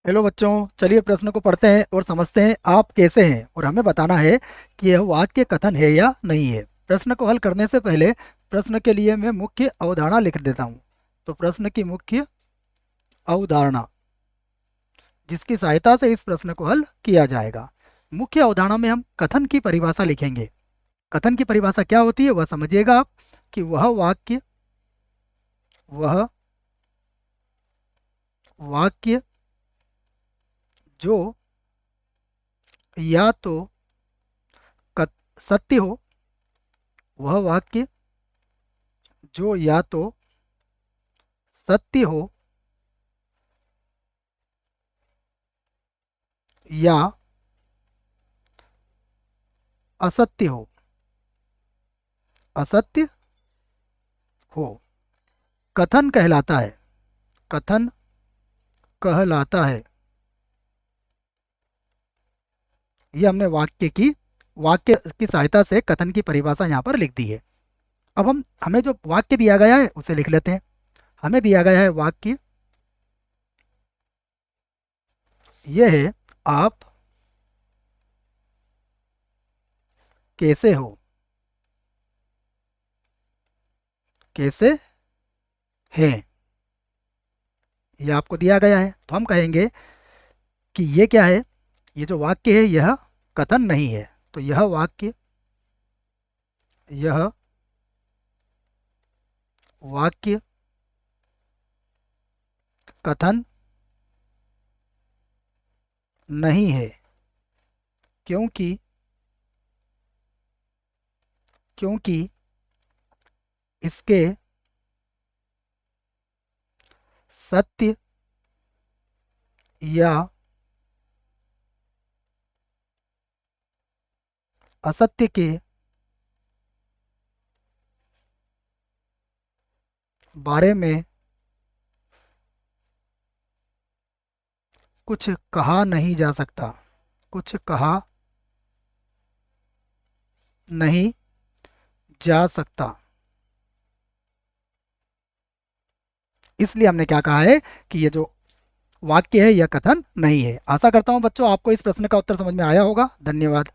Hello बच्चों, चलिए प्रश्न को पढ़ते हैं और समझते हैं आप कैसे हैं, और हमें बताना है कि यह वाक्य कथन है या नहीं है। प्रश्न को हल करने से पहले प्रश्न के लिए मैं मुख्य अवधारणा लिख देता हूँ। तो प्रश्न की मुख्य अवधारणा, जिसकी सहायता से इस प्रश्न को हल किया जाएगा। मुख्य अवधारणा में हम कथन की परिभाषा लिखेंगे। कथन की परिभाषा क्या होती है वह समझिएगा आप, कि वह वाक्य जो या तो सत्य हो, वह वाक्य जो या तो सत्य हो या असत्य हो, असत्य हो, कथन कहलाता है। कथन कहलाता है। ये हमने वाक्य की सहायता से कथन की परिभाषा यहाँ पर लिख दी है। अब हमें जो वाक्य दिया गया है उसे लिख लेते हैं। हमें दिया गया है वाक्य यह है, आप कैसे हो, कैसे हैं, ये आपको दिया गया है। तो हम कहेंगे कि ये क्या है, ये जो वाक्य है यह कथन नहीं है। तो यह वाक्य कथन नहीं है, क्योंकि क्योंकि इसके सत्य या असत्य के बारे में कुछ कहा नहीं जा सकता, कुछ कहा नहीं जा सकता। इसलिए हमने क्या कहा है कि ये जो वाक्य है यह कथन नहीं है। आशा करता हूं बच्चों आपको इस प्रश्न का उत्तर समझ में आया होगा। धन्यवाद।